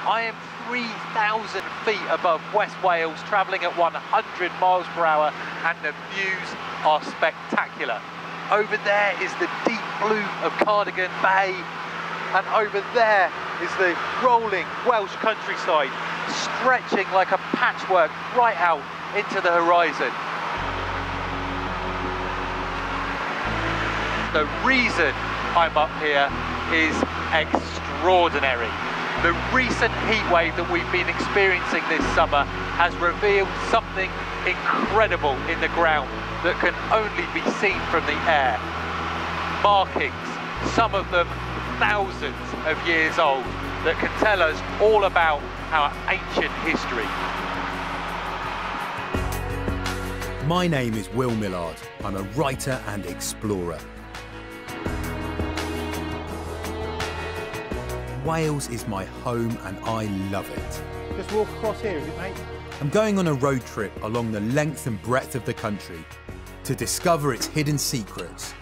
I am 3,000 feet above West Wales, travelling at 100 miles per hour, and the views are spectacular. Over there is the deep blue of Cardigan Bay, and over there is the rolling Welsh countryside, stretching like a patchwork right out into the horizon. The reason I'm up here is extraordinary. The recent heat wave that we've been experiencing this summer has revealed something incredible in the ground that can only be seen from the air. Markings, some of them thousands of years old, that can tell us all about our ancient history. My name is Will Millard. I'm a writer and explorer. Wales is my home and I love it. Just walk across here, is it, mate? I'm going on a road trip along the length and breadth of the country to discover its hidden secrets,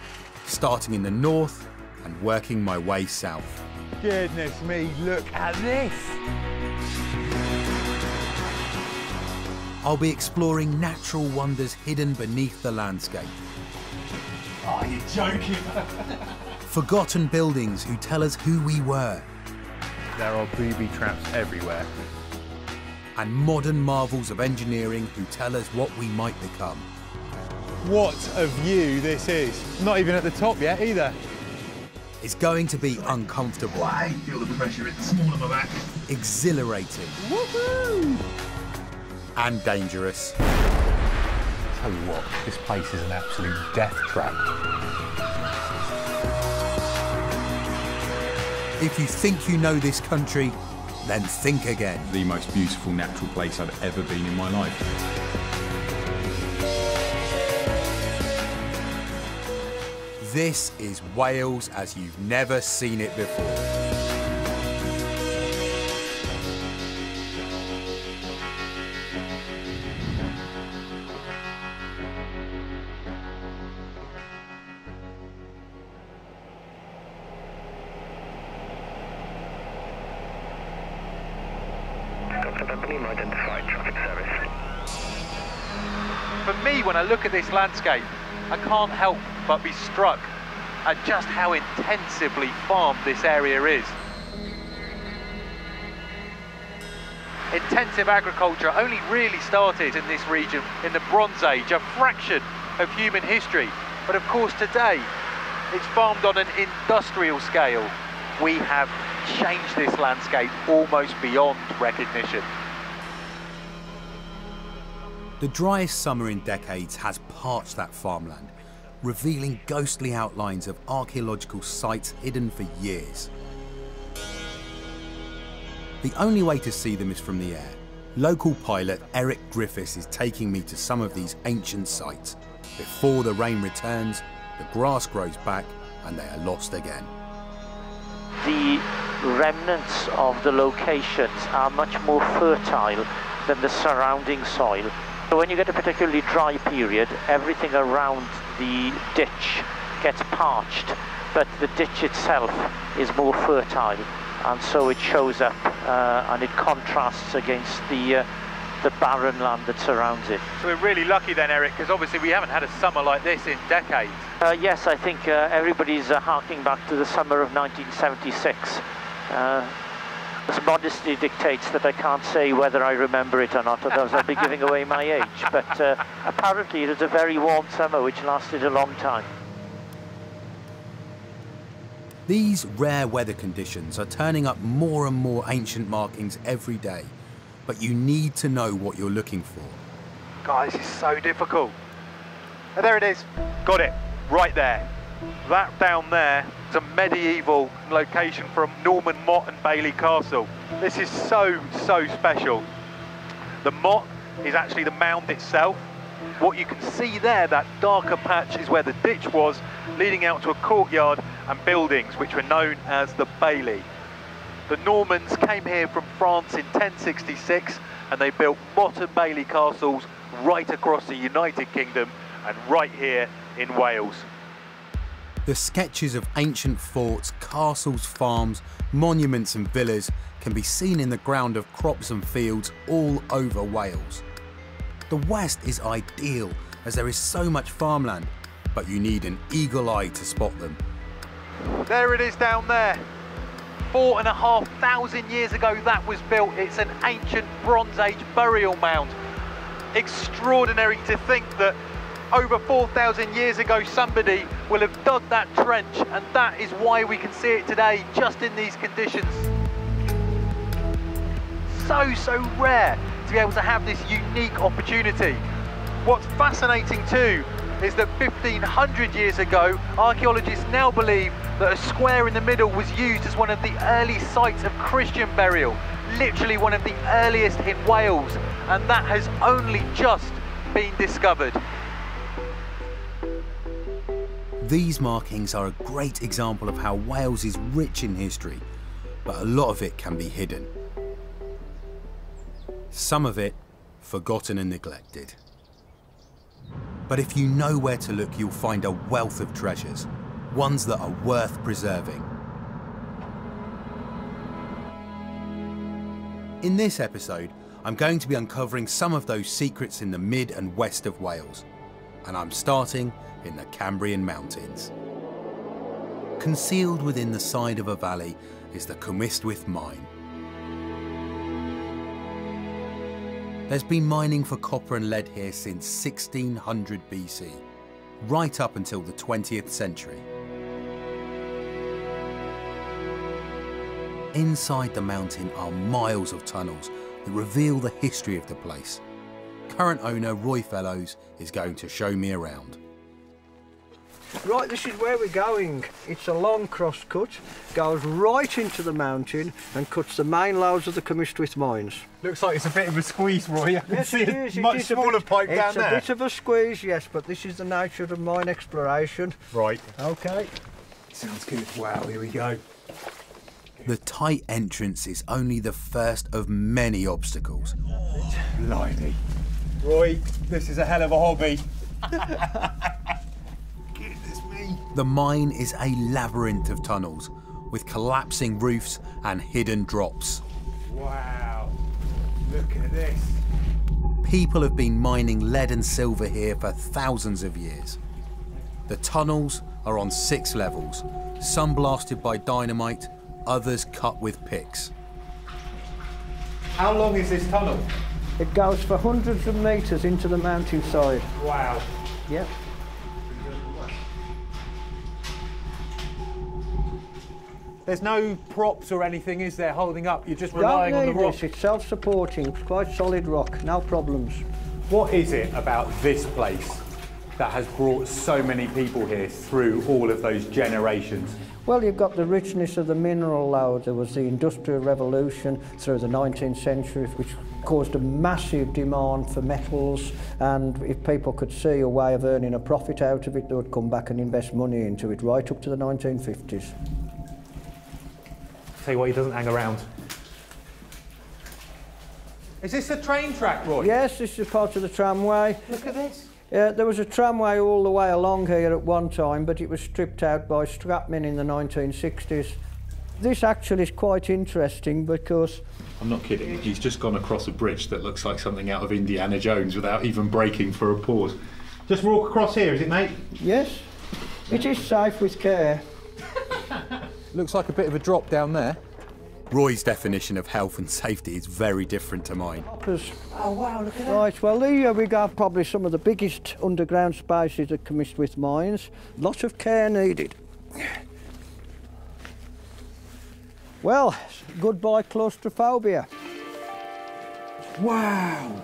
starting in the north and working my way south. Goodness me, look at this! I'll be exploring natural wonders hidden beneath the landscape. Oh, you're joking! Forgotten buildings who tell us who we were. There are booby traps everywhere. And modern marvels of engineering who tell us what we might become. What a view this is. Not even at the top yet either. It's going to be uncomfortable. I feel the pressure in the small of my back. Exhilarating. Woohoo! And dangerous. Tell you what, this place is an absolute death trap. If you think you know this country, then think again. The most beautiful natural place I've ever been in my life. This is Wales as you've never seen it before. Identified traffic service. For me, when I look at this landscape, I can't help but be struck at just how intensively farmed this area is. Intensive agriculture only really started in this region in the Bronze Age, a fraction of human history. But of course today, it's farmed on an industrial scale. We have changed this landscape almost beyond recognition. The driest summer in decades has parched that farmland, revealing ghostly outlines of archaeological sites hidden for years. The only way to see them is from the air. Local pilot Eric Griffiths is taking me to some of these ancient sites. Before the rain returns, the grass grows back and they are lost again. The remnants of the locations are much more fertile than the surrounding soil. So when you get a particularly dry period, everything around the ditch gets parched, but the ditch itself is more fertile, and so it shows up and it contrasts against the barren land that surrounds it. So we're really lucky then, Eric, because obviously we haven't had a summer like this in decades. Yes, I think everybody's harking back to the summer of 1976. As modesty dictates that I can't say whether I remember it or not, otherwise I'll be giving away my age. But apparently it was a very warm summer which lasted a long time. These rare weather conditions are turning up more and more ancient markings every day, but you need to know what you're looking for. Guys, it's so difficult. Oh, there it is. Got it. Right there. That down there is a medieval location from Norman Motte and Bailey Castle. This is so special. The motte is actually the mound itself. What you can see there, that darker patch, is where the ditch was, leading out to a courtyard and buildings which were known as the Bailey. The Normans came here from France in 1066 and they built Motte and Bailey castles right across the United Kingdom and right here in Wales. The sketches of ancient forts, castles, farms, monuments and villas can be seen in the ground of crops and fields all over Wales. The west is ideal as there is so much farmland, but you need an eagle eye to spot them. There it is down there. 4,500 years ago that was built. It's an ancient Bronze Age burial mound. Extraordinary to think that over 4,000 years ago somebody will have dug that trench, and that is why we can see it today just in these conditions. So rare to be able to have this unique opportunity. What's fascinating too is that 1,500 years ago, archaeologists now believe that a square in the middle was used as one of the early sites of Christian burial, literally one of the earliest in Wales, and that has only just been discovered. These markings are a great example of how Wales is rich in history, but a lot of it can be hidden. Some of it forgotten and neglected. But if you know where to look, you'll find a wealth of treasures, ones that are worth preserving. In this episode, I'm going to be uncovering some of those secrets in the mid and west of Wales, and I'm starting in the Cambrian Mountains. Concealed within the side of a valley is the Cwm Ystwyth mine. There's been mining for copper and lead here since 1600 BC, right up until the 20th century. Inside the mountain are miles of tunnels that reveal the history of the place. Current owner Roy Fellows is going to show me around. Right, this is where we're going. It's a long cross cut, goes right into the mountain and cuts the main loads of the Cwm Ystwyth mines. Looks like it's a bit of a squeeze, Roy. I can Yes, see it a is. much smaller pipe down there. It's a bit of a squeeze, yes, but this is the nature of mine exploration. Right. Okay. Sounds good. Wow, here we go. The tight entrance is only the first of many obstacles. Blimey. Roy, this is a hell of a hobby. The mine is a labyrinth of tunnels with collapsing roofs and hidden drops. Wow. Look at this. People have been mining lead and silver here for thousands of years. The tunnels are on 6 levels, some blasted by dynamite, others cut with picks. How long is this tunnel? It goes for hundreds of metres into the mountainside. Wow. Yep. There's no props or anything, is there, holding up? You're just relying on the rock. This. It's self-supporting, quite solid rock, no problems. What is it about this place that has brought so many people here through all of those generations? Well, you've got the richness of the mineral load. There was the Industrial Revolution through the 19th century, which caused a massive demand for metals, and if people could see a way of earning a profit out of it, they would come back and invest money into it right up to the 1950s. Tell you what, he doesn't hang around. Is this a train track, Roy? Yes, this is part of the tramway. Look at this. There was a tramway all the way along here at one time, but it was stripped out by scrapmen in the 1960s. This actually is quite interesting because... I'm not kidding, he's just gone across a bridge that looks like something out of Indiana Jones without even braking for a pause. Just walk across here, is it, mate? Yes, it is safe with care. Looks like a bit of a drop down there. Roy's definition of health and safety is very different to mine. Oh wow, look at that. Right, well here we got probably some of the biggest underground spaces at Cwm Ystwyth mines. Lots of care needed. Well, goodbye claustrophobia. Wow,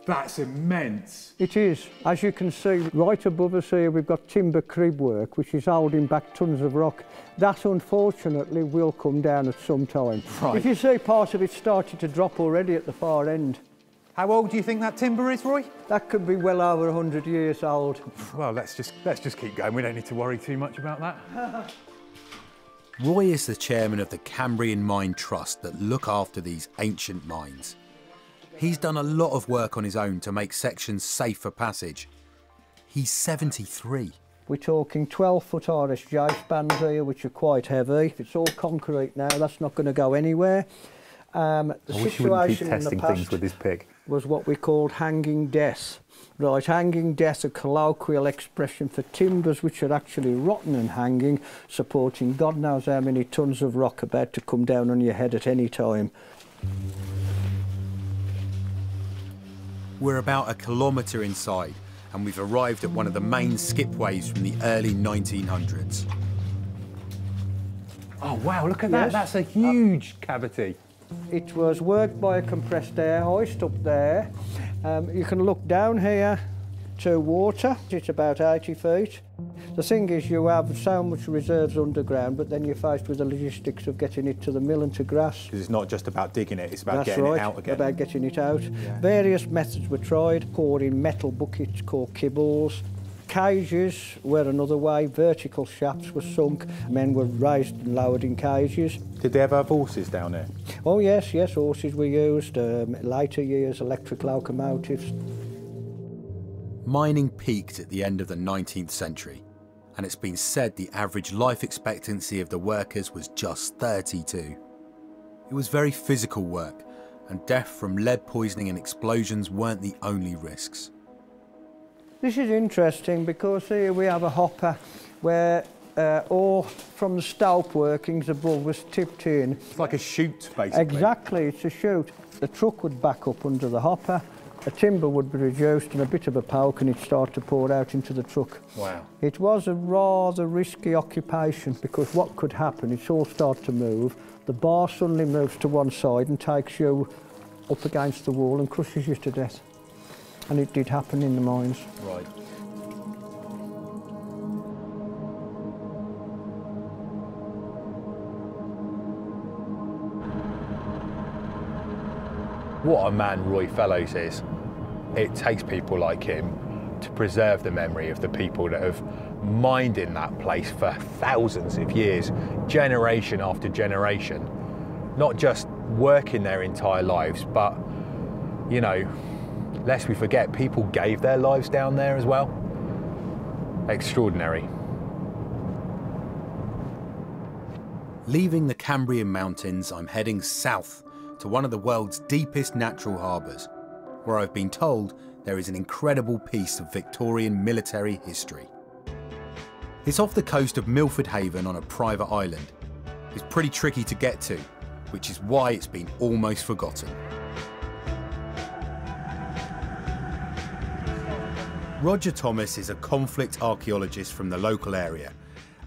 that's immense. It is. As you can see, right above us here we've got timber crib work, which is holding back tons of rock. That, unfortunately, will come down at some time. Right. If you see part of it started to drop already at the far end. How old do you think that timber is, Roy? That could be well over 100 years old. Well, let's just keep going. We don't need to worry too much about that. Roy is the chairman of the Cambrian Mine Trust that look after these ancient mines. He's done a lot of work on his own to make sections safe for passage. He's 73. We're talking 12-foot RSJ spans here, which are quite heavy. It's all concrete now, that's not going to go anywhere. The situation in the past with this pig was what we called hanging death. Right, hanging death, a colloquial expression for timbers which are actually rotten and hanging, supporting God knows how many tons of rock about to come down on your head at any time. We're about a kilometre inside, and we've arrived at one of the main skipways from the early 1900s. Oh wow, look at that, that's a huge cavity. It was worked by a compressed air hoist up there. You can look down here to water. It's about 80 feet. The thing is, you have so much reserves underground, but then you're faced with the logistics of getting it to the mill and to grass. Because it's not just about digging it, it's about getting it out again. About getting it out. Yeah. Various methods were tried, poured in metal buckets called kibbles. Cages were another way. Vertical shafts were sunk. Men were raised and lowered in cages. Did they ever have horses down there? Oh yes, horses were used. Later years, electric locomotives. Mining peaked at the end of the 19th century, and it's been said the average life expectancy of the workers was just 32. It was very physical work, and death from lead poisoning and explosions weren't the only risks. This is interesting because here we have a hopper where ore from the stope workings above was tipped in. It's like a chute, basically. Exactly, it's a chute. The truck would back up under the hopper, a timber would be reduced and a bit of a poke and it'd start to pour out into the truck. Wow. It was a rather risky occupation because what could happen, it's all start to move, the bar suddenly moves to one side and takes you up against the wall and crushes you to death. And it did happen in the mines. Right. What a man Roy Fellows is. It takes people like him to preserve the memory of the people that have mined in that place for thousands of years, generation after generation. Not just working their entire lives, but, you know, lest we forget, people gave their lives down there as well. Extraordinary. Leaving the Cambrian Mountains, I'm heading south to one of the world's deepest natural harbours, where I've been told there is an incredible piece of Victorian military history. It's off the coast of Milford Haven on a private island. It's pretty tricky to get to, which is why it's been almost forgotten. Roger Thomas is a conflict archaeologist from the local area,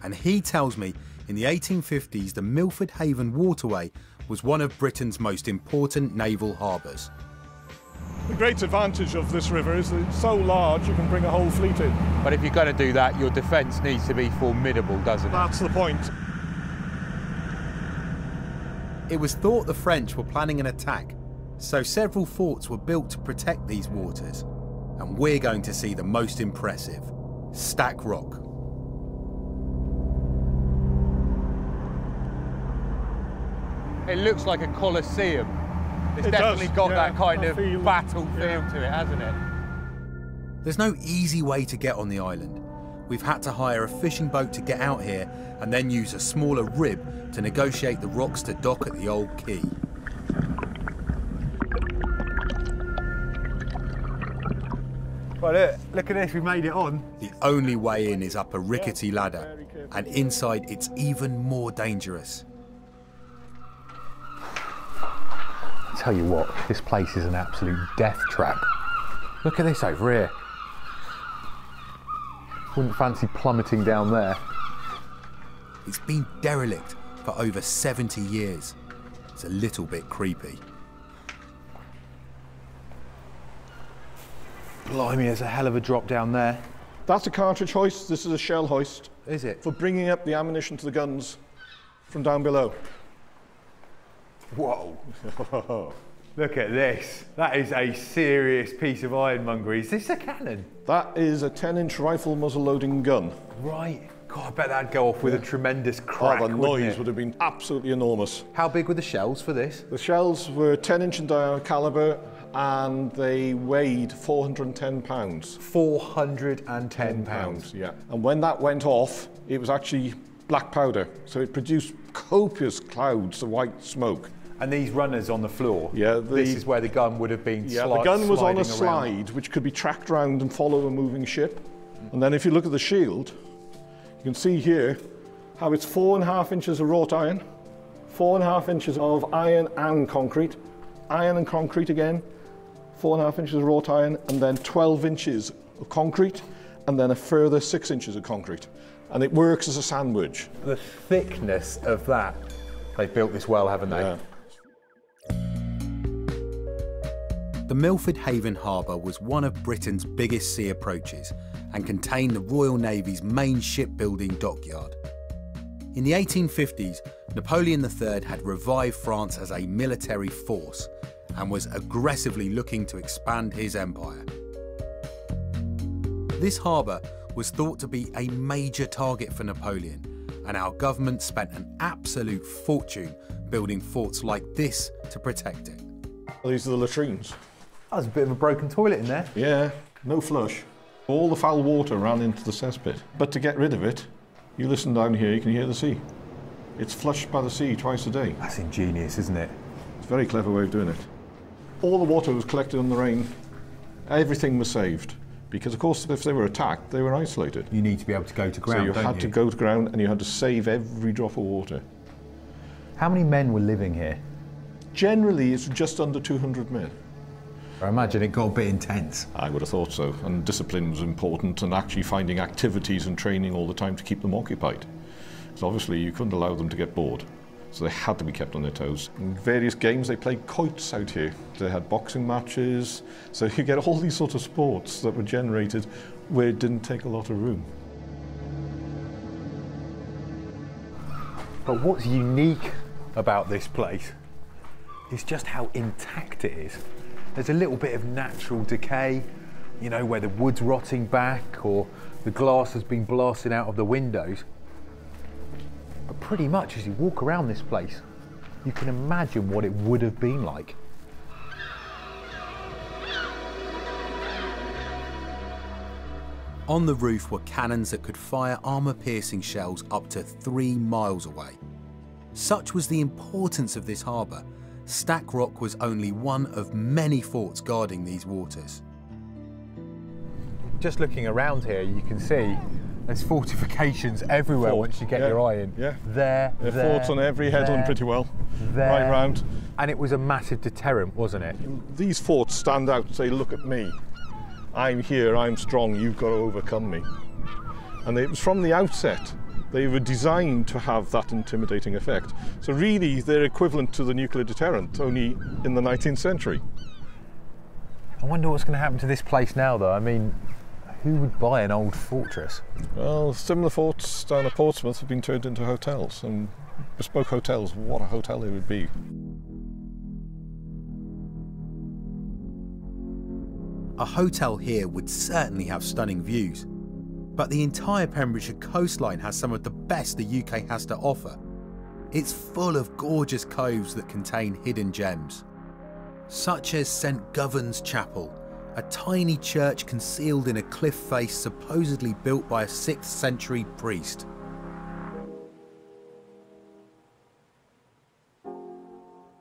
and he tells me in the 1850s the Milford Haven waterway was one of Britain's most important naval harbours. The great advantage of this river is that it's so large you can bring a whole fleet in. But if you're going to do that, your defence needs to be formidable, doesn't it? That's the point. It was thought the French were planning an attack, so several forts were built to protect these waters. And we're going to see the most impressive, Stack Rock. It looks like a Colosseum. It's It definitely does, got yeah, that kind of feel, battle feel to it, hasn't it? There's no easy way to get on the island. We've had to hire a fishing boat to get out here and then use a smaller rib to negotiate the rocks to dock at the old quay. Well, look at this, we made it on. The only way in is up a rickety ladder, and inside it's even more dangerous. Tell you what, this place is an absolute death trap. Look at this over here. Wouldn't fancy plummeting down there. It's been derelict for over 70 years. It's a little bit creepy. Blimey, there's a hell of a drop down there. That's a cartridge hoist, this is a shell hoist. Is it? For bringing up the ammunition to the guns from down below. Whoa. Look at this. That is a serious piece of ironmongery. Is this a cannon? That is a 10-inch rifle muzzle loading gun. Right. God, I bet that'd go off with a tremendous crack. Oh, the noise would have been absolutely enormous. How big were the shells for this? The shells were 10-inch in caliber and they weighed 410 pounds. 410 pounds. Yeah. And when that went off, it was actually black powder. So it produced copious clouds of white smoke. And these runners on the floor, yeah, this is where the gun would have been the gun was on a slide, around, which could be tracked around and follow a moving ship. And then if you look at the shield, you can see here how it's 4.5 inches of wrought iron, 4.5 inches of iron and concrete again, 4.5 inches of wrought iron, and then 12 inches of concrete, and then a further 6 inches of concrete. And it works as a sandwich. The thickness of that, they've built this well, haven't they? Yeah. The Milford Haven Harbour was one of Britain's biggest sea approaches and contained the Royal Navy's main shipbuilding dockyard. In the 1850s, Napoleon III had revived France as a military force and was aggressively looking to expand his empire. This harbour was thought to be a major target for Napoleon, and our government spent an absolute fortune building forts like this to protect it. These are the latrines. Oh, there's a bit of a broken toilet in there. Yeah, no flush. All the foul water ran into the cesspit. But to get rid of it, you listen down here, you can hear the sea. It's flushed by the sea twice a day. That's ingenious, isn't it? It's a very clever way of doing it. All the water was collected in the rain. Everything was saved. Because, of course, if they were attacked, they were isolated. You need to be able to go to ground, so you had to go to ground and you had to save every drop of water. How many men were living here? Generally, it's just under 200 men. I imagine it got a bit intense. I would have thought so. And discipline was important, and actually finding activities and training all the time to keep them occupied. Because obviously you couldn't allow them to get bored. So they had to be kept on their toes. In various games, they played quoits out here. They had boxing matches. So you get all these sort of sports that were generated where it didn't take a lot of room. But what's unique about this place is just how intact it is. There's a little bit of natural decay, you know, where the wood's rotting back or the glass has been blasted out of the windows. But pretty much as you walk around this place, you can imagine what it would have been like. On the roof were cannons that could fire armour-piercing shells up to 3 miles away. Such was the importance of this harbour. Stack Rock was only one of many forts guarding these waters. Just looking around here, you can see there's fortifications everywhere once you get your eye in. Yeah. There, forts on every headland pretty well, right round. And it was a massive deterrent, wasn't it? These forts stand out and say, look at me. I'm here, I'm strong, you've got to overcome me. And it was from the outset, they were designed to have that intimidating effect. So really, they're equivalent to the nuclear deterrent, only in the 19th century. I wonder what's going to happen to this place now, though. I mean, who would buy an old fortress? Well, similar forts down at Portsmouth have been turned into hotels, and bespoke hotels, what a hotel it would be. A hotel here would certainly have stunning views, but the entire Pembrokeshire coastline has some of the best the UK has to offer. It's full of gorgeous coves that contain hidden gems, such as St Govan's Chapel, a tiny church concealed in a cliff face supposedly built by a 6th century priest.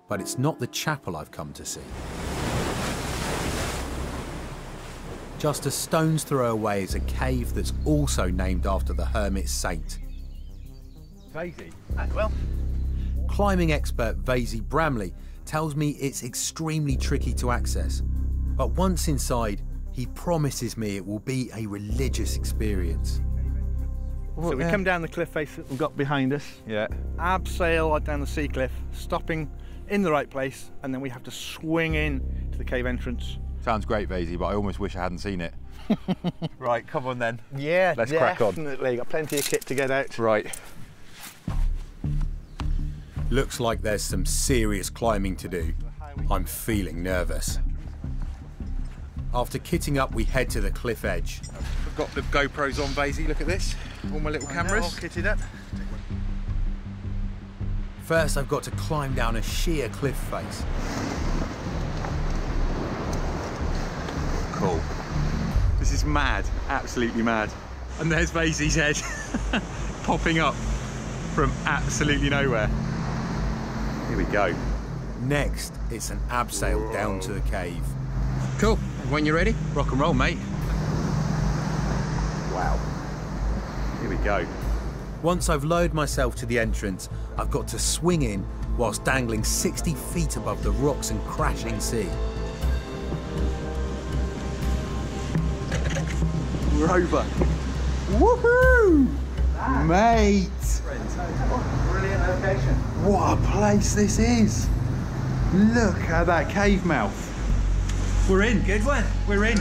But it's not the chapel I've come to see. Just a stone's throw away is a cave that's also named after the hermit saint. Crazy. Well, climbing expert Vasey Bramley tells me it's extremely tricky to access, but once inside, he promises me it will be a religious experience. So we come down the cliff face that we've got behind us. Yeah. Abseil down the sea cliff, stopping in the right place, and then we have to swing in to the cave entrance. Sounds great, Vasey, but I almost wish I hadn't seen it. Right, come on then. Yeah, let's crack on. Definitely. Got plenty of kit to get out. Right. Looks like there's some serious climbing to do. I'm feeling nervous. After kitting up, we head to the cliff edge. I've got the GoPros on, Vasey, look at this. All my little cameras. All kitted up. First, I've got to climb down a sheer cliff face. cool. This is mad, absolutely mad. And there's Vaisey's head popping up from absolutely nowhere. Here we go. Next, it's an abseil down to the cave. Cool. When you're ready, rock and roll, mate. Wow. Here we go. Once I've lowered myself to the entrance, I've got to swing in whilst dangling 60 feet above the rocks and crashing sea. We're over. Woohoo! Mate! Brilliant location. What a place this is. Look at that cave mouth. We're in. Good one. We're in.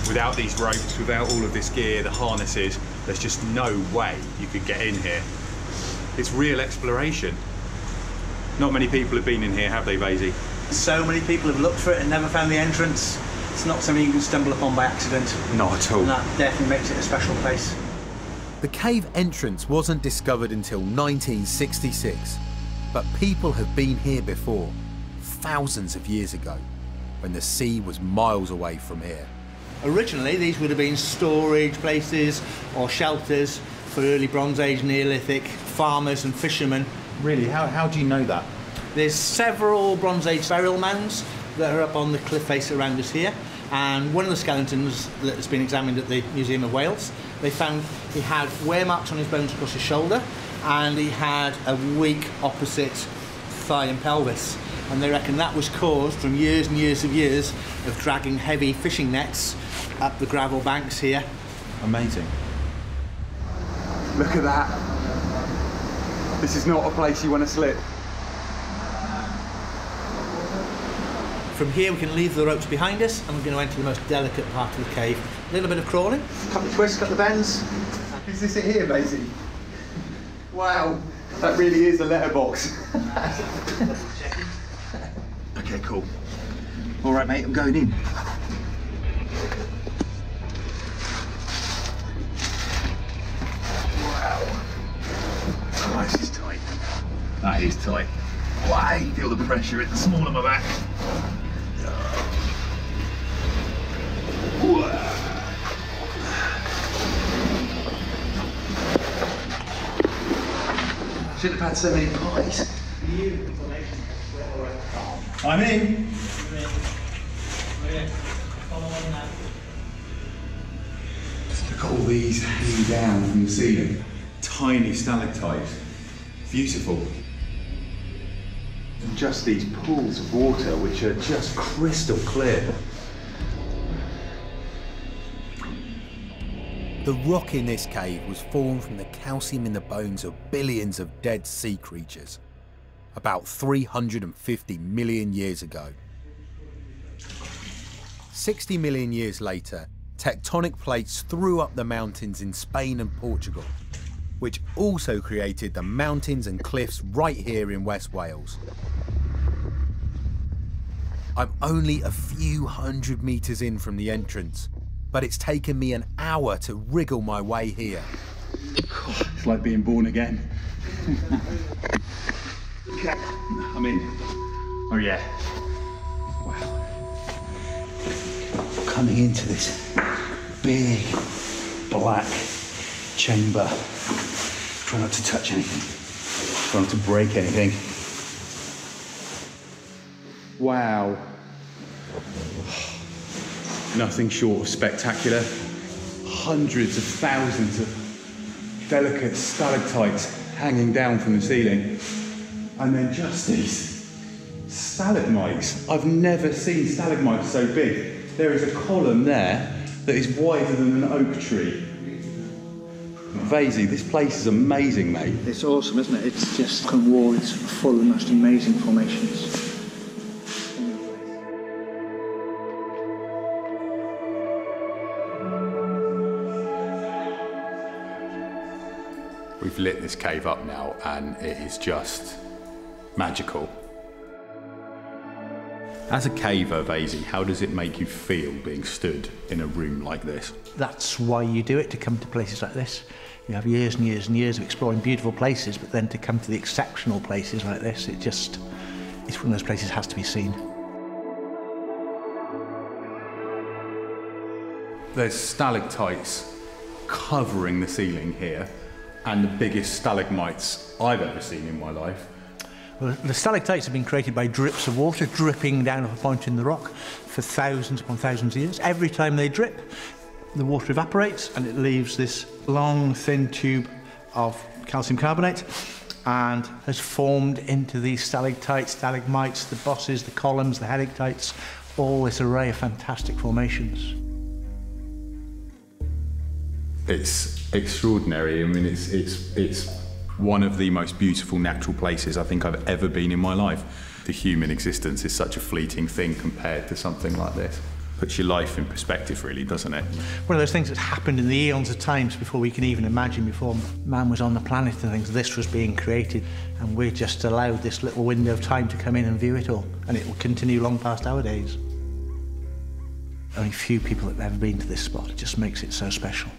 Without these ropes, without all of this gear, the harnesses, there's just no way you could get in here. It's real exploration. Not many people have been in here, have they, Vaisey? So many people have looked for it and never found the entrance. It's not something you can stumble upon by accident. Not at all. And that definitely makes it a special place. The cave entrance wasn't discovered until 1966, but people have been here before, thousands of years ago, when the sea was miles away from here. Originally, these would have been storage places or shelters for early Bronze Age, Neolithic farmers and fishermen. Really? How do you know that? There's several Bronze Age burial mounds that are up on the cliff face around us here, and one of the skeletons that has been examined at the Museum of Wales, they found he had wear marks on his bones across his shoulder, and he had a weak opposite thigh and pelvis. And they reckon that was caused from years and years of dragging heavy fishing nets up the gravel banks here. Amazing. Look at that. This is not a place you want to slip. From here we can leave the ropes behind us and we're going to enter the most delicate part of the cave. A little bit of crawling, a couple of twists, a couple of bends. Is this it here, Vaisey? Wow, that really is a letterbox. Okay, cool. All right, mate, I'm going in. Wow. Oh, this is tight. That is tight. Wow, I feel the pressure at the small of my back. Shouldn't have had so many pies. I'm in. Look at all these hanging down from the ceiling. Tiny stalactites. Beautiful. And just these pools of water which are just crystal clear. The rock in this cave was formed from the calcium in the bones of billions of dead sea creatures, about 350 million years ago. 60 million years later, tectonic plates threw up the mountains in Spain and Portugal, which also created the mountains and cliffs right here in West Wales. I'm only a few hundred meters in from the entrance, but it's taken me an hour to wriggle my way here. It's like being born again. Okay, I'm in. Oh yeah. Wow. Coming into this big black chamber. Try not to touch anything. Try not to break anything. Wow. Nothing short of spectacular. Hundreds of thousands of delicate stalactites hanging down from the ceiling. And then just these stalagmites. I've never seen stalagmites so big. There is a column there that is wider than an oak tree. Vaisey, this place is amazing, mate. It's awesome, isn't it? It's just a wall, it's full of the most amazing formations. We've lit this cave up now and it is just magical. As a caver, Vaisey, how does it make you feel being stood in a room like this? That's why you do it, to come to places like this. You have years and years and years of exploring beautiful places, but then to come to the exceptional places like this, it's one of those places that has to be seen. There's stalactites covering the ceiling here, and the biggest stalagmites I've ever seen in my life. Well, the stalactites have been created by drips of water dripping down off a point in the rock for thousands upon thousands of years. Every time they drip, the water evaporates and it leaves this long, thin tube of calcium carbonate and has formed into these stalactites, stalagmites, the bosses, the columns, the helictites, all this array of fantastic formations. It's extraordinary. I mean, it's one of the most beautiful natural places I think I've ever been in my life. The human existence is such a fleeting thing compared to something like this. Puts your life in perspective, really, doesn't it? One of those things that's happened in the eons of times before we can even imagine, before man was on the planet and things, this was being created, and we're just allowed this little window of time to come in and view it all, and it will continue long past our days. Only few people have ever been to this spot. It just makes it so special.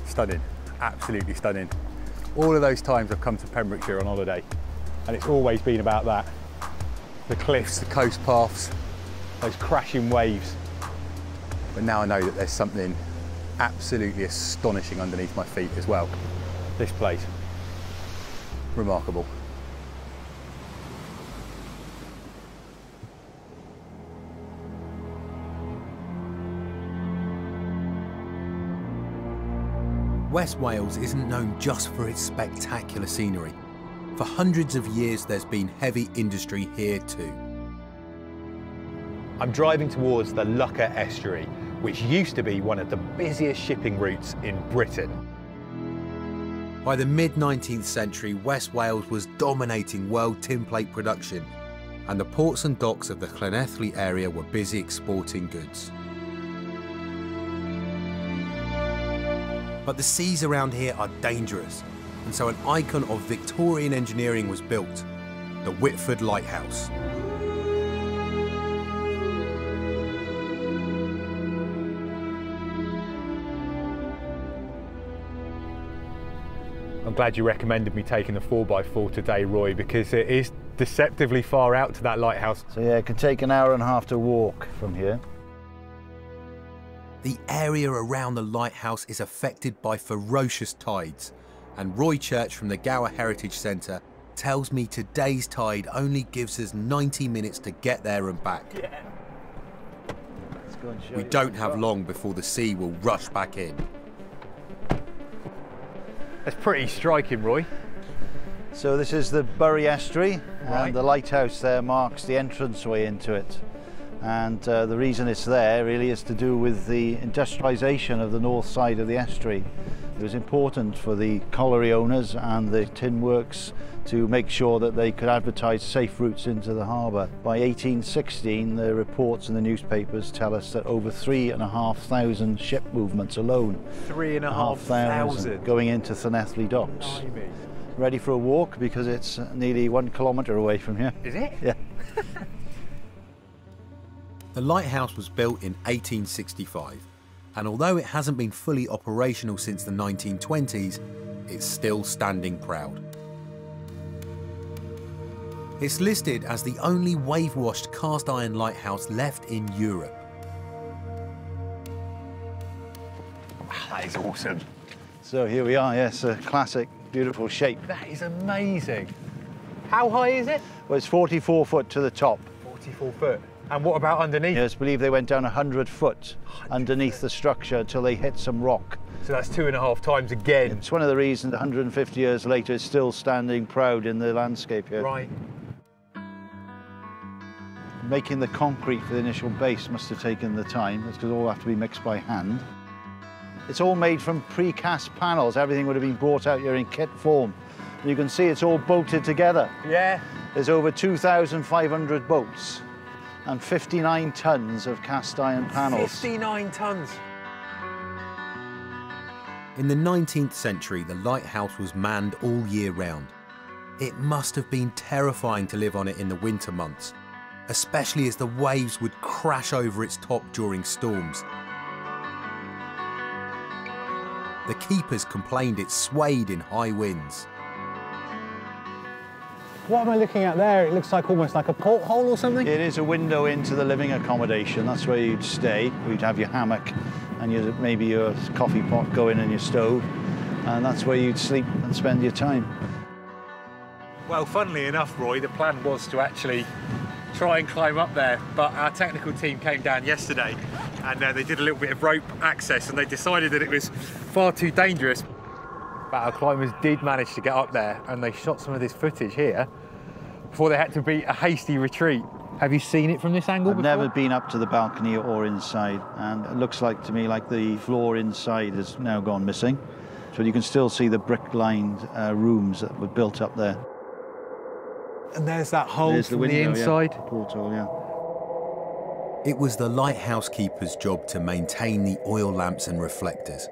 Stunning, absolutely stunning. All of those times I've come to Pembrokeshire on holiday, and it's always been about that. The cliffs, the coast paths, those crashing waves. But now I know that there's something absolutely astonishing underneath my feet as well. This place, remarkable. West Wales isn't known just for its spectacular scenery. For hundreds of years, there's been heavy industry here too. I'm driving towards the Lucca Estuary, which used to be one of the busiest shipping routes in Britain. By the mid-19th century, West Wales was dominating world tinplate production, and the ports and docks of the Llanelli area were busy exporting goods. But the seas around here are dangerous, and so an icon of Victorian engineering was built, the Whitford Lighthouse. I'm glad you recommended me taking the 4x4 today, Roy, because it is deceptively far out to that lighthouse. So yeah, it can take an hour and a half to walk from here. The area around the lighthouse is affected by ferocious tides, and Roy Church from the Gower Heritage Centre tells me today's tide only gives us 90 minutes to get there and back. Yeah. Let's go and show We don't have long before the sea will rush back in. That's pretty striking, Roy. So this is the Bury Estuary, Right. and the lighthouse there marks the entranceway into it. And the reason it's there really is to do with the industrialisation of the north side of the estuary. It was important for the colliery owners and the tin works to make sure that they could advertise safe routes into the harbour. By 1816, the reports in the newspapers tell us that over 3,500 ship movements alone. 3,500 going into Llanelli docks. Blimey. Ready for a walk because it's nearly 1 kilometre away from here. Is it? Yeah. The lighthouse was built in 1865, and although it hasn't been fully operational since the 1920s, it's still standing proud. It's listed as the only wave-washed cast iron lighthouse left in Europe. That is awesome. So here we are, yes, a classic, beautiful shape. That is amazing. How high is it? Well, it's 44 foot to the top. 44 foot. And what about underneath? Yes, believe they went down 100 foot underneath the structure until they hit some rock. So that's 2.5 times again. It's one of the reasons 150 years later it's still standing proud in the landscape here. Right. Making the concrete for the initial base must have taken the time. That's because it all have to be mixed by hand. It's all made from precast panels. Everything would have been brought out here in kit form. And you can see it's all bolted together. Yeah. There's over 2,500 bolts and 59 tons of cast iron panels. 59 tons. In the 19th century, the lighthouse was manned all year round. It must have been terrifying to live on it in the winter months, especially as the waves would crash over its top during storms. The keepers complained it swayed in high winds. What am I looking at there? It looks like almost like a porthole or something? It is a window into the living accommodation. That's where you'd stay. You'd have your hammock and maybe your coffee pot going in your stove. And that's where you'd sleep and spend your time. Well, funnily enough, Roy, the plan was to actually try and climb up there, but our technical team came down yesterday and they did a little bit of rope access and they decided that it was far too dangerous. But our climbers did manage to get up there and they shot some of this footage here before they had to beat a hasty retreat. Have you seen it from this angle before? I've never been up to the balcony or inside, and it looks like to me like the floor inside has now gone missing. So you can still see the brick-lined rooms that were built up there. And there's that hole There's from the window, inside. Yeah. Porthole, yeah. It was the lighthouse keeper's job to maintain the oil lamps and reflectors.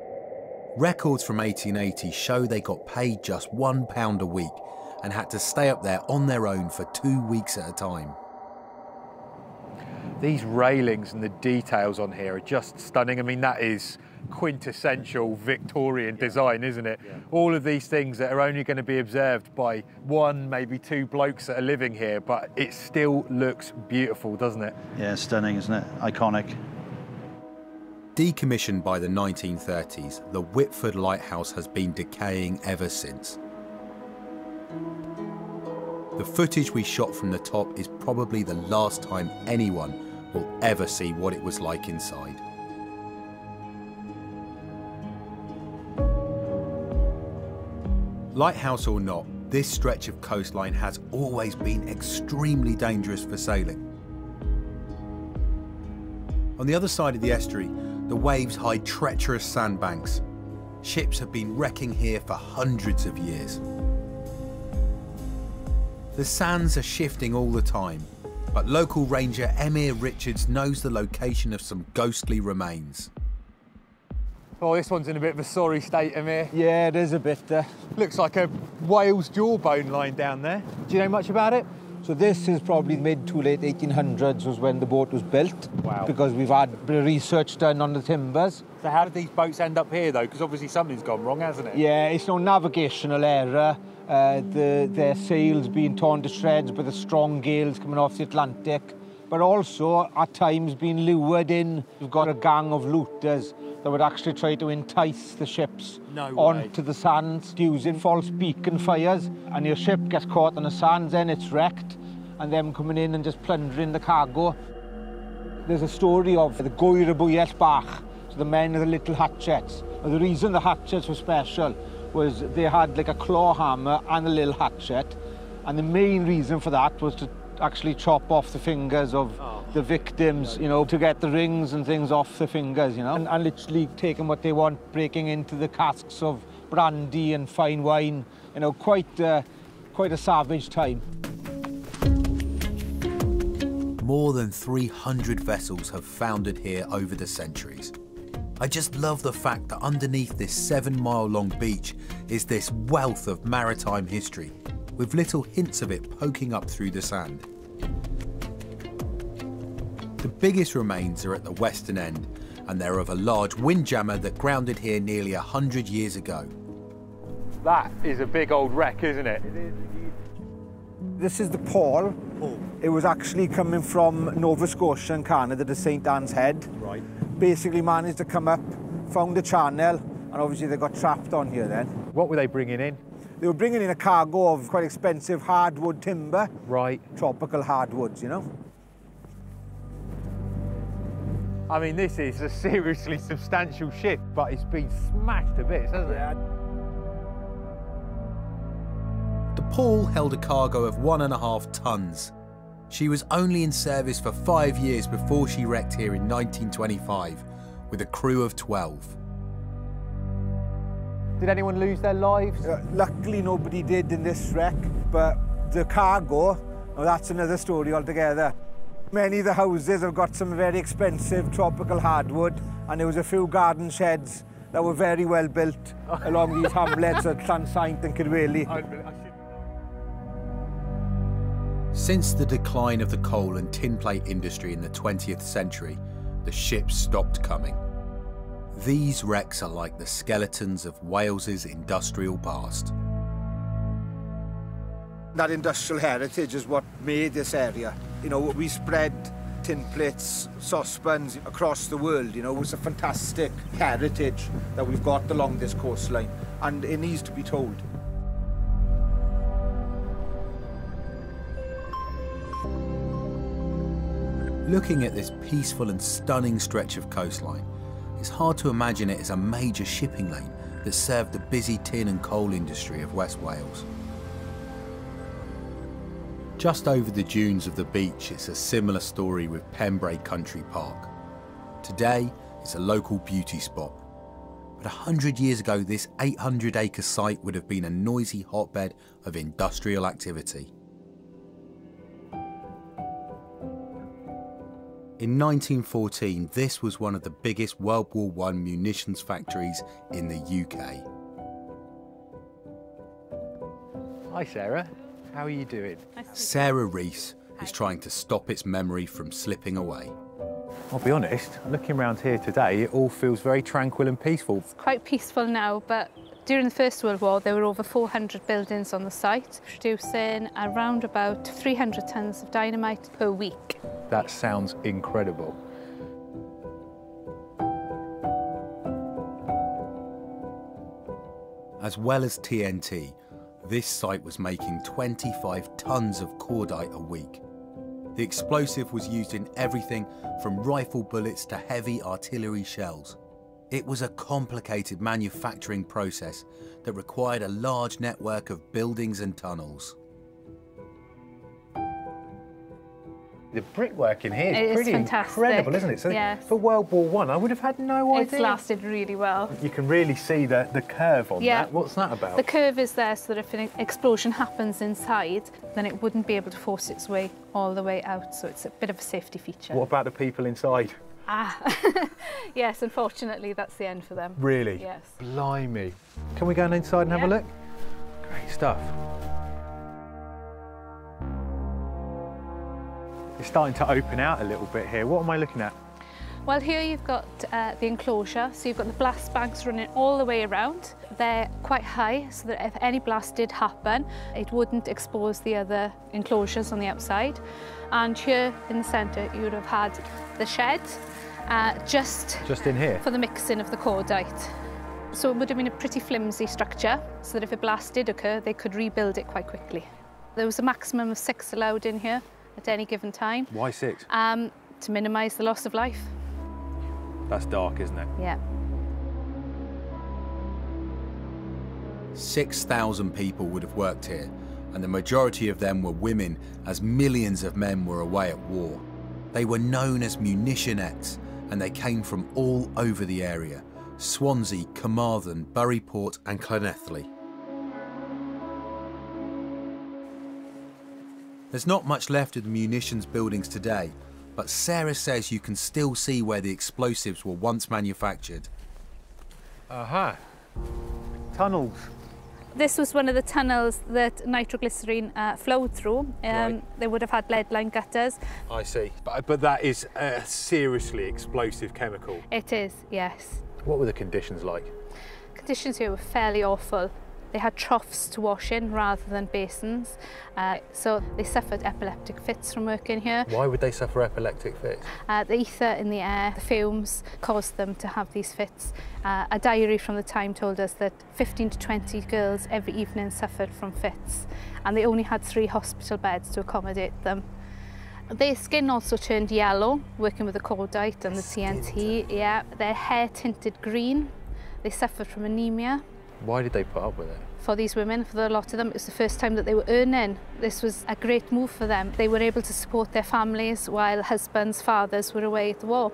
Records from 1880 show they got paid just £1 a week and had to stay up there on their own for 2 weeks at a time. These railings and the details on here are just stunning. I mean, that is quintessential Victorian design, isn't it? Yeah. All of these things that are only going to be observed by one, maybe two blokes that are living here, but it still looks beautiful, doesn't it? Yeah, stunning, isn't it? Iconic. Decommissioned by the 1930s, the Whitford Lighthouse has been decaying ever since. The footage we shot from the top is probably the last time anyone will ever see what it was like inside. Lighthouse or not, this stretch of coastline has always been extremely dangerous for sailing. On the other side of the estuary, the waves hide treacherous sandbanks. Ships have been wrecking here for hundreds of years. The sands are shifting all the time, but local ranger Emir Richards knows the location of some ghostly remains. Oh, this one's in a bit of a sorry state, Emir. Yeah, it is a bit. Looks like a whale's jawbone lying down there. Do you know much about it? So this is probably mid to late 1800s was when the boat was built. Wow. Because we've had a bit of research done on the timbers. So how did these boats end up here, though? Because obviously something's gone wrong, hasn't it? Yeah, it's no navigational error. Their sails being torn to shreds by the strong gales coming off the Atlantic. But also, at times, being lured in. We've got a gang of looters that would actually try to entice the ships onto the sands using false beacon fires. And your ship gets caught on the sands, then it's wrecked, and them coming in and just plundering the cargo. There's a story of the Goir Bwyell Bach, so the men with the little hatchets. And the reason the hatchets were special was they had like a claw hammer and a little hatchet, and the main reason for that was to actually chop off the fingers of the victims, you know, to get the rings and things off the fingers, you know, and literally taking what they want, breaking into the casks of brandy and fine wine, you know, quite a savage time. More than 300 vessels have foundered here over the centuries. I just love the fact that underneath this 7-mile-long beach is this wealth of maritime history, with little hints of it poking up through the sand. The biggest remains are at the western end, and they're of a large windjammer that grounded here nearly 100 years ago. That is a big old wreck, isn't it? It is indeed. This is the Paul. It was actually coming from Nova Scotia in Canada to St. Anne's Head. Right. Basically managed to come up, found the channel, and obviously they got trapped on here then. What were they bringing in? They were bringing in a cargo of quite expensive hardwood timber. Right. Tropical hardwoods, you know. I mean, this is a seriously substantial ship, but it's been smashed to bits, hasn't it? The Paul held a cargo of 1.5 tons. She was only in service for 5 years before she wrecked here in 1925 with a crew of 12. Did anyone lose their lives? Luckily nobody did in this wreck, but the cargo, well, that's another story altogether. Many of the houses have got some very expensive tropical hardwood, and there was a few garden sheds that were very well built along these hamlets at Llansaint and Kirweli. Since the decline of the coal and tin plate industry in the 20th century, the ships stopped coming. These wrecks are like the skeletons of Wales's industrial past. That industrial heritage is what made this area. You know, we spread tin plates, saucepans across the world. You know, it's a fantastic heritage that we've got along this coastline, and it needs to be told. Looking at this peaceful and stunning stretch of coastline, it's hard to imagine it as a major shipping lane that served the busy tin and coal industry of West Wales. Just over the dunes of the beach, it's a similar story with Pembrey Country Park. Today, it's a local beauty spot. But 100 years ago, this 800-acre site would have been a noisy hotbed of industrial activity. In 1914, this was one of the biggest World War I munitions factories in the UK. Hi Sarah, how are you doing? Sarah Rees is trying to stop its memory from slipping away. I'll be honest, looking around here today, it all feels very tranquil and peaceful. It's quite peaceful now, but during the First World War, there were over 400 buildings on the site, producing around about 300 tons of dynamite per week. That sounds incredible. As well as TNT, this site was making 25 tons of cordite a week. The explosive was used in everything from rifle bullets to heavy artillery shells. It was a complicated manufacturing process that required a large network of buildings and tunnels. The brickwork in here is It pretty is fantastic. incredible, isn't it? So yes. For World War I would have had no idea. It's lasted really well. You can really see the curve on Yeah. that. What's that about? The curve is there so that if an explosion happens inside, then it wouldn't be able to force its way all the way out, so it's a bit of a safety feature. What about the people inside? Yes, unfortunately, that's the end for them. Really? Yes. Blimey. Can we go inside and have a look? Great stuff. It's starting to open out a little bit here. What am I looking at? Well, here you've got the enclosure, so you've got the blast banks running all the way around. They're quite high, so that if any blast did happen, it wouldn't expose the other enclosures on the outside. And here in the centre, you would have had the shed, just in here? For the mixing of the cordite. So it would have been a pretty flimsy structure, so that if a blast did occur, they could rebuild it quite quickly. There was a maximum of 6 allowed in here at any given time. Why 6? To minimise the loss of life. That's dark, isn't it? Yeah. 6,000 people would have worked here, and the majority of them were women, as millions of men were away at war. They were known as munitionettes, and they came from all over the area: Swansea, Carmarthen, Buryport and Llanelli. There's not much left of the munitions buildings today, but Sarah says you can still see where the explosives were once manufactured. Aha. Tunnels. This was one of the tunnels that nitroglycerine flowed through. Right. They would have had lead-lined gutters. I see. But that is a seriously explosive chemical. It is, yes. What were the conditions like? Conditions here were fairly awful. They had troughs to wash in rather than basins, so they suffered epileptic fits from working here. Why would they suffer epileptic fits? The ether in the air, the fumes, caused them to have these fits. A diary from the time told us that 15 to 20 girls every evening suffered from fits, and they only had 3 hospital beds to accommodate them. Their skin also turned yellow, working with the cordite and the TNT. Yeah, their hair tinted green. They suffered from anemia. Why did they put up with it? For these women, for a lot of them, it was the first time that they were earning. This was a great move for them. They were able to support their families while husbands, fathers were away at the war.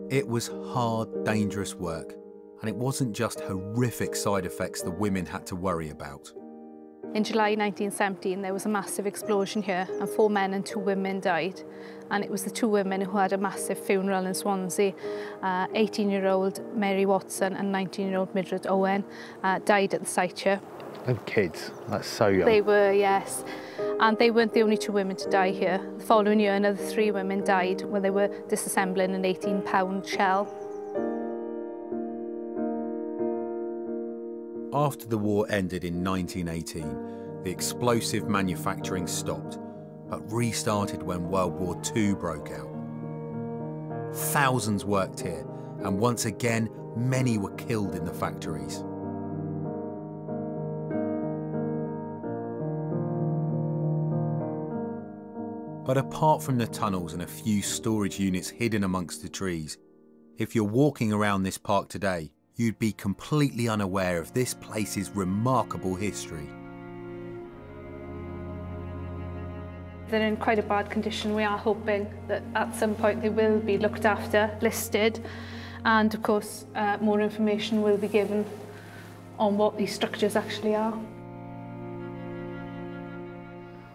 It was hard, dangerous work, and it wasn't just horrific side effects the women had to worry about. In July 1917, there was a massive explosion here, and 4 men and 2 women died. And it was the 2 women who had a massive funeral in Swansea. 18-year-old Mary Watson and 19-year-old Mildred Owen died at the site here. They were kids. That's so young. They were, yes. And they weren't the only 2 women to die here. The following year, another 3 women died when they were disassembling an 18-pound shell. After the war ended in 1918, the explosive manufacturing stopped, but restarted when World War II broke out. Thousands worked here, and once again, many were killed in the factories. But apart from the tunnels and a few storage units hidden amongst the trees, if you're walking around this park today, you'd be completely unaware of this place's remarkable history. They're in quite a bad condition. We are hoping that at some point they will be looked after, listed, and of course more information will be given on what these structures actually are.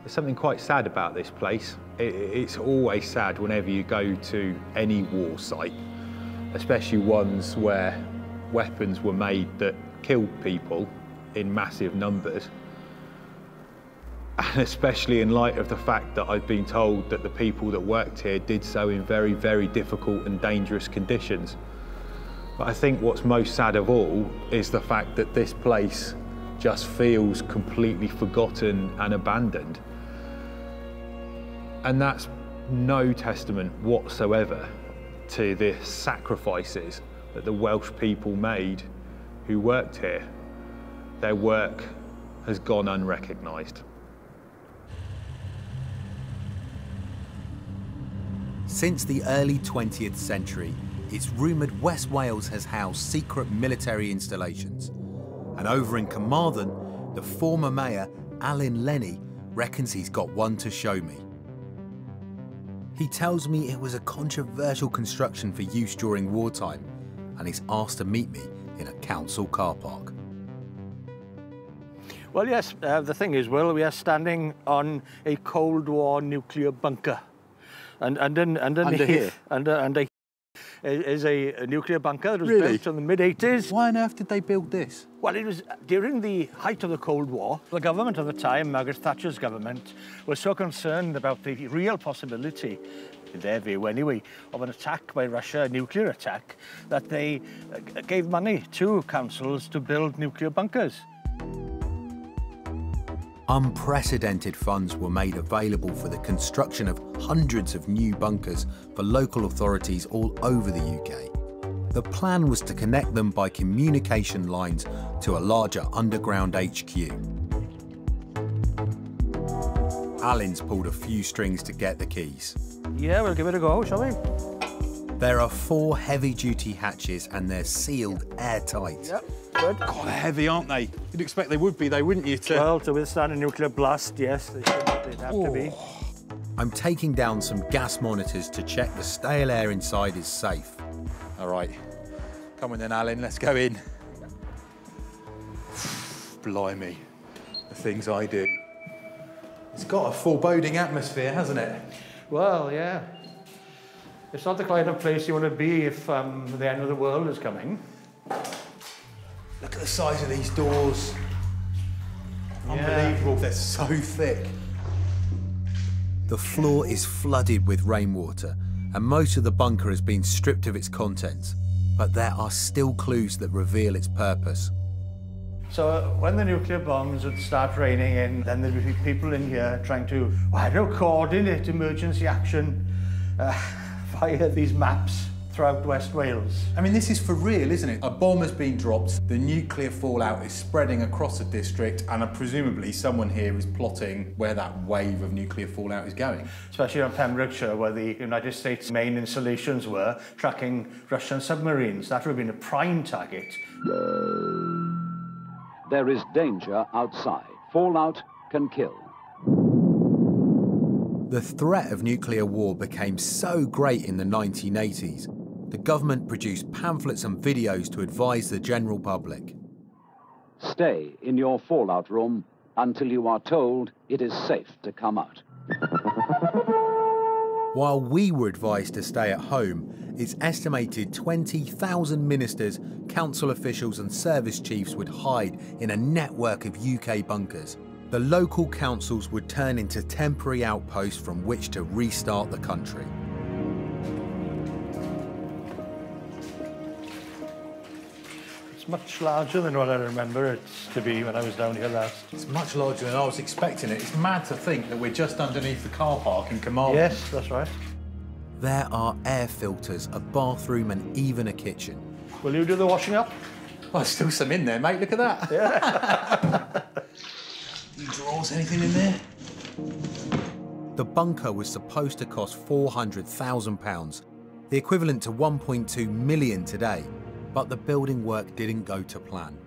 There's something quite sad about this place. It's always sad whenever you go to any war site, especially ones where weapons were made that killed people in massive numbers. And especially in light of the fact that I've been told that the people that worked here did so in very, very difficult and dangerous conditions. But I think what's most sad of all is the fact that this place just feels completely forgotten and abandoned. And that's no testament whatsoever to the sacrifices that the Welsh people made who worked here. Their work has gone unrecognised. Since the early 20th century, it's rumoured West Wales has housed secret military installations. And over in Carmarthen, the former mayor, Alan Lenny, reckons he's got one to show me. He tells me it was a controversial construction for use during wartime, and he's asked to meet me in a council car park. Well, yes, the thing is, Will, we are standing on a Cold War nuclear bunker. And underneath is a nuclear bunker that was built in the mid-80s. Why on earth did they build this? Well, it was during the height of the Cold War. The government at the time, Margaret Thatcher's government, was so concerned about the real possibility, in their view anyway, of an attack by Russia, a nuclear attack, that they gave money to councils to build nuclear bunkers. Unprecedented funds were made available for the construction of hundreds of new bunkers for local authorities all over the UK. The plan was to connect them by communication lines to a larger underground HQ. Alan's pulled a few strings to get the keys. Yeah, we'll give it a go, shall we? There are 4 heavy-duty hatches and they're sealed airtight. Yep, good. God, they're heavy, aren't they? You'd expect they would be, though, wouldn't you? Well, to withstand a nuclear blast, yes, they'd have to be. I'm taking down some gas monitors to check the stale air inside is safe. All right. Come on then, Alan, let's go in. Blimey, the things I do. It's got a foreboding atmosphere, hasn't it? Well, yeah. It's not the kind of place you want to be if the end of the world is coming. Look at the size of these doors. Unbelievable, they're so thick. The floor is flooded with rainwater, and most of the bunker has been stripped of its contents, but there are still clues that reveal its purpose. So when the nuclear bombs would start raining in, then there'd be people in here trying to, I don't know, coordinate emergency action via these maps throughout West Wales. I mean, this is for real, isn't it? A bomb has been dropped, the nuclear fallout is spreading across the district, and presumably someone here is plotting where that wave of nuclear fallout is going. Especially on Pembrokeshire, where the United States' main installations were tracking Russian submarines. That would have been a prime target. There is danger outside. Fallout can kill. The threat of nuclear war became so great in the 1980s, the government produced pamphlets and videos to advise the general public. Stay in your fallout room until you are told it is safe to come out. While we were advised to stay at home, it's estimated 20,000 ministers, council officials and service chiefs would hide in a network of UK bunkers. the local councils would turn into temporary outposts from which to restart the country. It's much larger than what I remember it to be when I was down here last. It's much larger than I was expecting it. It's mad to think that we're just underneath the car park in Carmarthen. Yes, that's right. There are air filters, a bathroom and even a kitchen. Will you do the washing up? Oh, there's still some in there, mate. Look at that. Yeah. Any drawers, anything in there? The bunker was supposed to cost £400,000, the equivalent to 1.2 million today, but the building work didn't go to plan.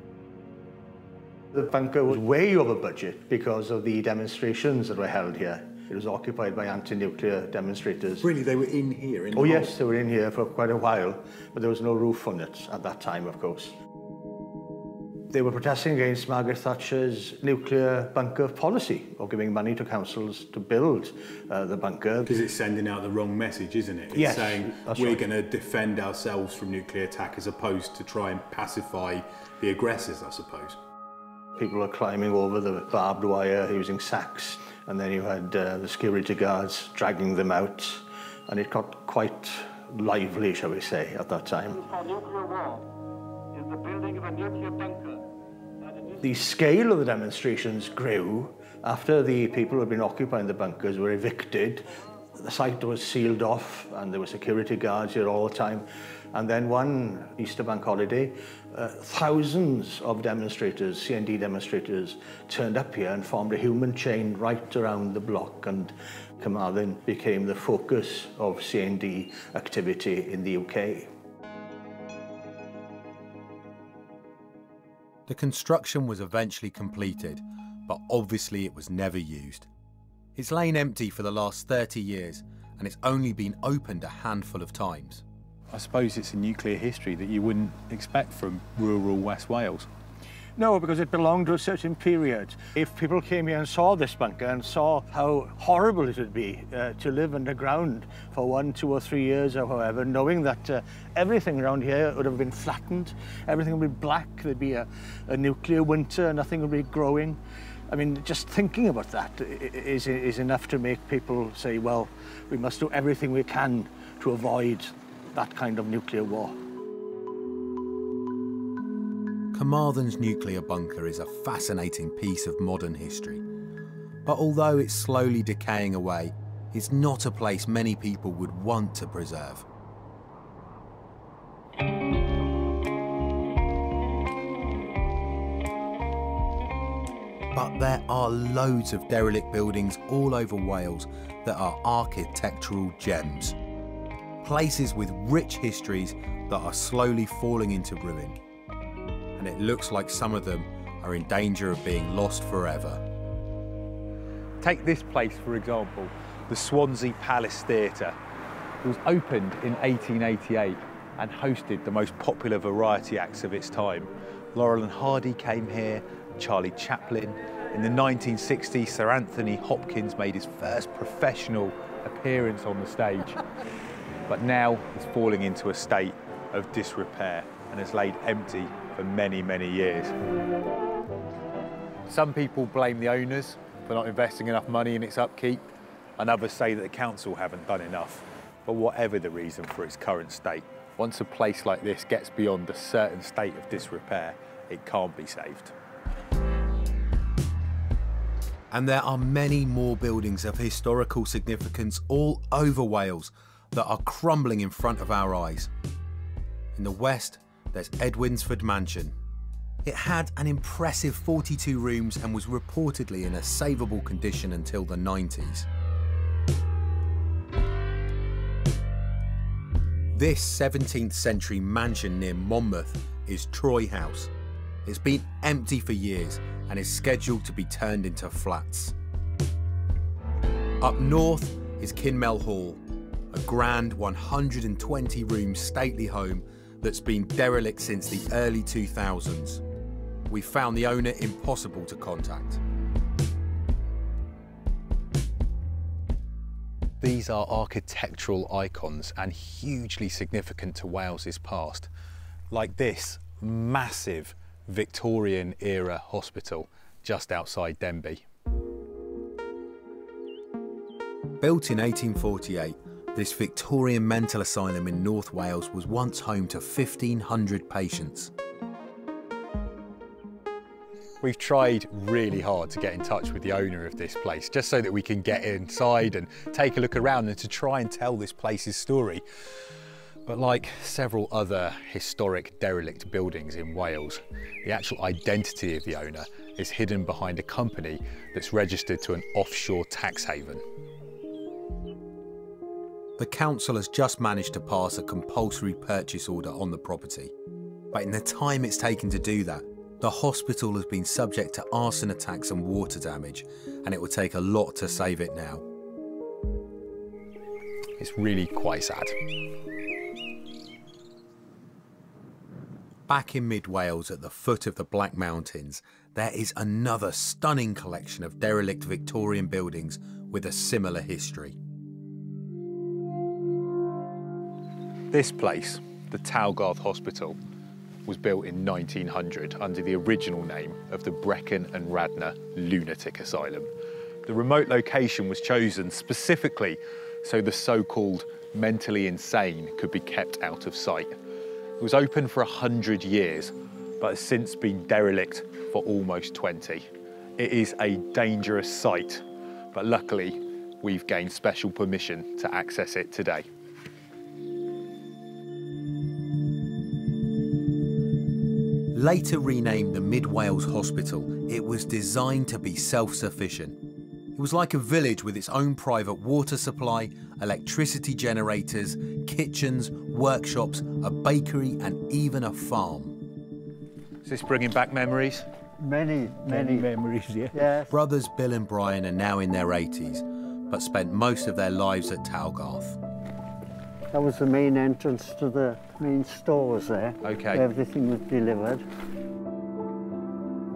The bunker was way over budget because of the demonstrations that were held here. It was occupied by anti-nuclear demonstrators. Really, they were in here? Oh yes, they were in here for quite a while, but there was no roof on it at that time, of course. They were protesting against Margaret Thatcher's nuclear bunker policy of giving money to councils to build the bunker. Because it's sending out the wrong message, isn't it? It's yes, saying we're going to defend ourselves from nuclear attack as opposed to try and pacify the aggressors, I suppose. People were climbing over the barbed wire using sacks, and then you had the security guards dragging them out, and it got quite lively, shall we say, at that time. Nuclear war is the building of a nuclear bunker. The scale of the demonstrations grew after the people who had been occupying the bunkers were evicted. The site was sealed off and there were security guards here all the time. And then one Easter bank holiday, thousands of demonstrators, CND demonstrators, turned up here and formed a human chain right around the block, and Carmarthen became the focus of CND activity in the UK. The construction was eventually completed, but obviously it was never used. It's lain empty for the last 30 years, and it's only been opened a handful of times. I suppose it's a nuclear history that you wouldn't expect from rural West Wales. No, because it belonged to a certain period. If people came here and saw this bunker and saw how horrible it would be to live underground for 1, 2 or 3 years or however, knowing that everything around here would have been flattened, everything would be black, there'd be a nuclear winter, nothing would be growing. I mean, just thinking about that is enough to make people say, well, we must do everything we can to avoid that kind of nuclear war. Carmarthen's nuclear bunker is a fascinating piece of modern history. But although it's slowly decaying away, it's not a place many people would want to preserve. But there are loads of derelict buildings all over Wales that are architectural gems. Places with rich histories that are slowly falling into ruin. And it looks like some of them are in danger of being lost forever. Take this place, for example, the Swansea Palace Theatre. It was opened in 1888 and hosted the most popular variety acts of its time. Laurel and Hardy came here, Charlie Chaplin. In the 1960s, Sir Anthony Hopkins made his first professional appearance on the stage. But now it's falling into a state of disrepair and has laid empty for many, many years. Some people blame the owners for not investing enough money in its upkeep, and others say that the council haven't done enough. But whatever the reason for its current state, once a place like this gets beyond a certain state of disrepair, it can't be saved. And there are many more buildings of historical significance all over Wales that are crumbling in front of our eyes. In the west, there's Edwinsford Mansion. It had an impressive 42 rooms and was reportedly in a savable condition until the 90s. This 17th century mansion near Monmouth is Troy House. It's been empty for years and is scheduled to be turned into flats. Up north is Kinmel Hall, a grand 120-room stately home that's been derelict since the early 2000s. We found the owner impossible to contact. These are architectural icons and hugely significant to Wales's past, like this massive Victorian-era hospital just outside Denbigh. Built in 1848, this Victorian mental asylum in North Wales was once home to 1,500 patients. We've tried really hard to get in touch with the owner of this place, just so that we can get inside and take a look around and to try and tell this place's story. But like several other historic derelict buildings in Wales, the actual identity of the owner is hidden behind a company that's registered to an offshore tax haven. The council has just managed to pass a compulsory purchase order on the property. But in the time it's taken to do that, the hospital has been subject to arson attacks and water damage, and it will take a lot to save it now. It's really quite sad. Back in mid-Wales at the foot of the Black Mountains, there is another stunning collection of derelict Victorian buildings with a similar history. This place, the Talgarth Hospital, was built in 1900 under the original name of the Brecon and Radnor Lunatic Asylum. The remote location was chosen specifically so the so-called mentally insane could be kept out of sight. It was open for 100 years, but has since been derelict for almost 20. It is a dangerous site, but luckily we've gained special permission to access it today. Later renamed the Mid Wales Hospital, it was designed to be self-sufficient. It was like a village with its own private water supply, electricity generators, kitchens, workshops, a bakery and even a farm. Is this bringing back memories? Many memories, yeah. Yes. Brothers Bill and Brian are now in their 80s, but spent most of their lives at Talgarth. That was the main entrance to the main stores there. Okay. Where everything was delivered.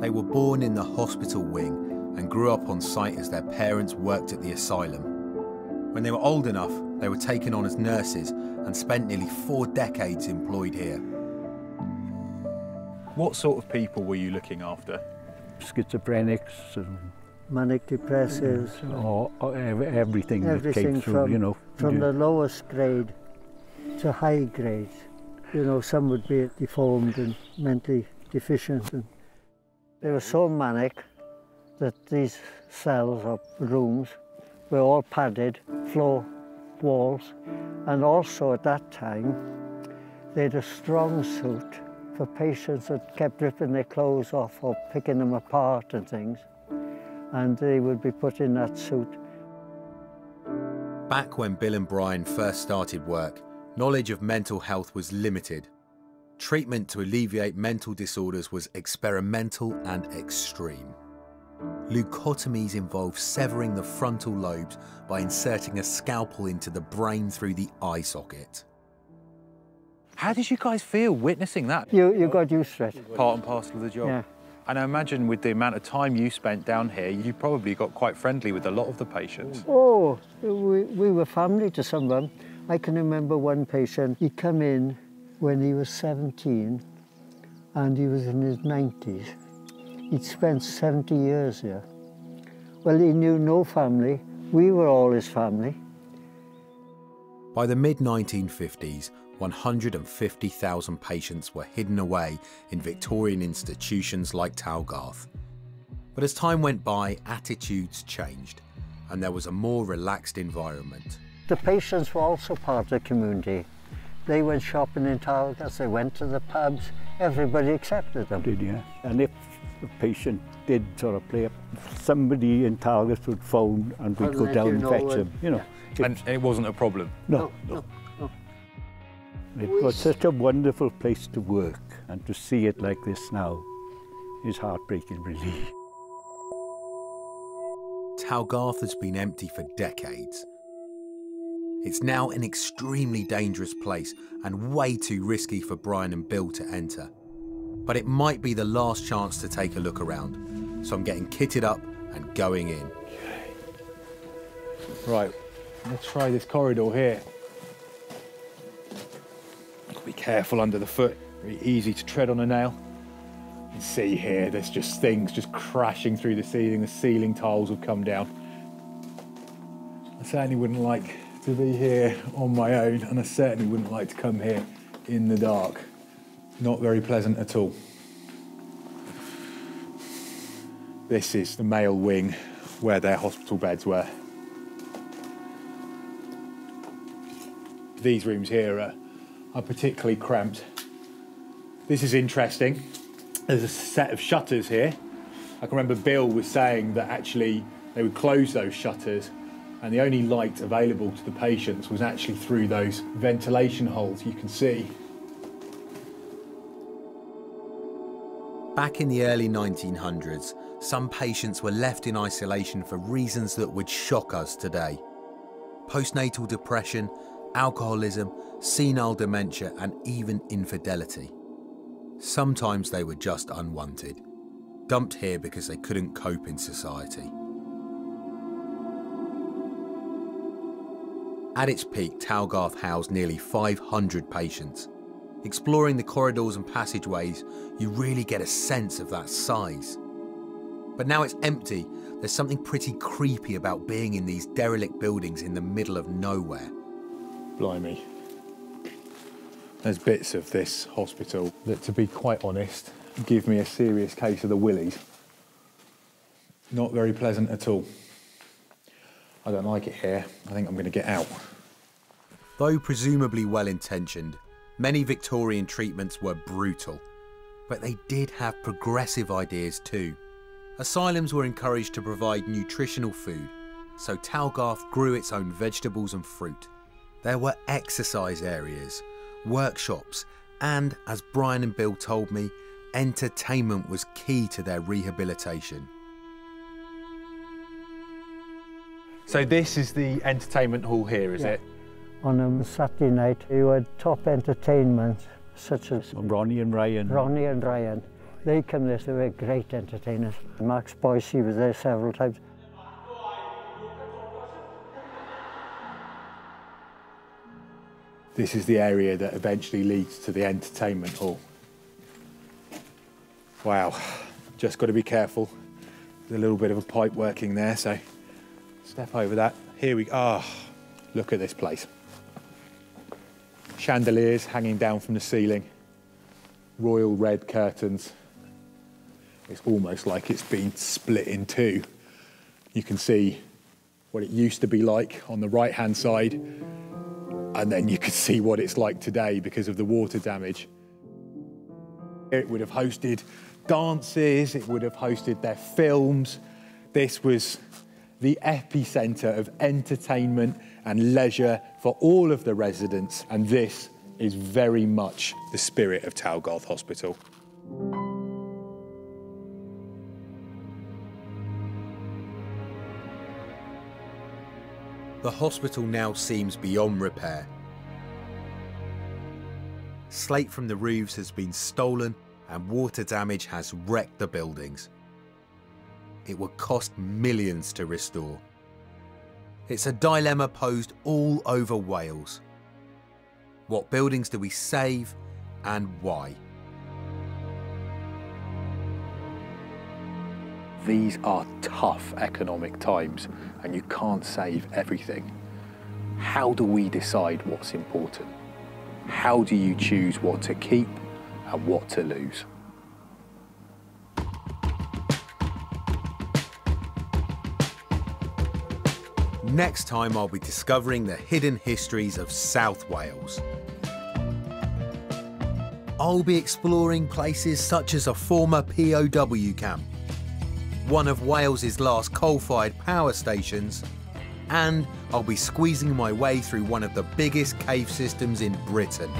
They were born in the hospital wing and grew up on site as their parents worked at the asylum. When they were old enough, they were taken on as nurses and spent nearly 4 decades employed here. What sort of people were you looking after? Schizophrenics and manic depressives. Or everything that came through, from, you know. From the lowest grade to high grade. You know, some would be deformed and mentally deficient. And they were so manic that these cells or rooms were all padded, floor, walls, and also at that time they had a strong suit for patients that kept ripping their clothes off or picking them apart and things, and they would be put in that suit. Back when Bill and Brian first started work, knowledge of mental health was limited. Treatment to alleviate mental disorders was experimental and extreme. Leucotomies involved severing the frontal lobes by inserting a scalpel into the brain through the eye socket. How did you guys feel witnessing that? You got used to it. Part and parcel of the job. Yeah. And I imagine with the amount of time you spent down here, you probably got quite friendly with a lot of the patients. Oh, we were family to some of them. I can remember one patient, he came in when he was 17 and he was in his 90s. He'd spent 70 years here. Well, he knew no family. We were all his family. By the mid-1950s, 150,000 patients were hidden away in Victorian institutions like Talgarth. But as time went by, attitudes changed, and there was a more relaxed environment. The patients were also part of the community. They went shopping in Talgarth, they went to the pubs, everybody accepted them. Did, yeah. And if a patient did sort of play up, somebody in Talgarth would phone and we'd go down and fetch them, you know. Yeah. And it wasn't a problem? No. It was such a wonderful place to work, and to see it like this now is heartbreaking, really. Talgarth has been empty for decades. It's now an extremely dangerous place and way too risky for Brian and Bill to enter. But it might be the last chance to take a look around, so I'm getting kitted up and going in. Right, let's try this corridor here. Be careful under the foot, very easy to tread on a nail. You can see here, there's just things just crashing through the ceiling tiles have come down. I certainly wouldn't like to be here on my own, and I certainly wouldn't like to come here in the dark. Not very pleasant at all. This is the male wing where their hospital beds were. These rooms here are particularly cramped. This is interesting. There's a set of shutters here. I can remember Bill was saying that actually they would close those shutters and the only light available to the patients was actually through those ventilation holes you can see. Back in the early 1900s, some patients were left in isolation for reasons that would shock us today. Postnatal depression, alcoholism, senile dementia, and even infidelity. Sometimes they were just unwanted, dumped here because they couldn't cope in society. At its peak, Talgarth housed nearly 500 patients. Exploring the corridors and passageways, you really get a sense of that size. But now it's empty. There's something pretty creepy about being in these derelict buildings in the middle of nowhere. Blimey. There's bits of this hospital that, to be quite honest, give me a serious case of the willies. Not very pleasant at all. I don't like it here. I think I'm going to get out. Though presumably well-intentioned, many Victorian treatments were brutal. But they did have progressive ideas too. Asylums were encouraged to provide nutritional food, so Talgarth grew its own vegetables and fruit. There were exercise areas, workshops, and, as Brian and Bill told me, entertainment was key to their rehabilitation. So this is the entertainment hall here, is it? On a Saturday night, you had top entertainment, such as Ronnie and Ryan. Ronnie and Ryan. They come there, so they were great entertainers. Max Boyce, he was there several times. This is the area that eventually leads to the entertainment hall. Wow, just got to be careful. There's a little bit of a pipe working there, so step over that. Here we go. Ah, look at this place. Chandeliers hanging down from the ceiling. Royal red curtains. It's almost like it's been split in two. You can see what it used to be like on the right-hand side, and then you can see what it's like today because of the water damage. It would have hosted dances, it would have hosted their films. This was the epicenter of entertainment and leisure for all of the residents, and this is very much the spirit of Talgarth Hospital. The hospital now seems beyond repair. Slate from the roofs has been stolen and water damage has wrecked the buildings. It would cost millions to restore. It's a dilemma posed all over Wales. What buildings do we save and why? These are tough economic times and you can't save everything. How do we decide what's important? How do you choose what to keep and what to lose? Next time I'll be discovering the hidden histories of South Wales. I'll be exploring places such as a former POW camp, one of Wales's last coal-fired power stations, and I'll be squeezing my way through one of the biggest cave systems in Britain.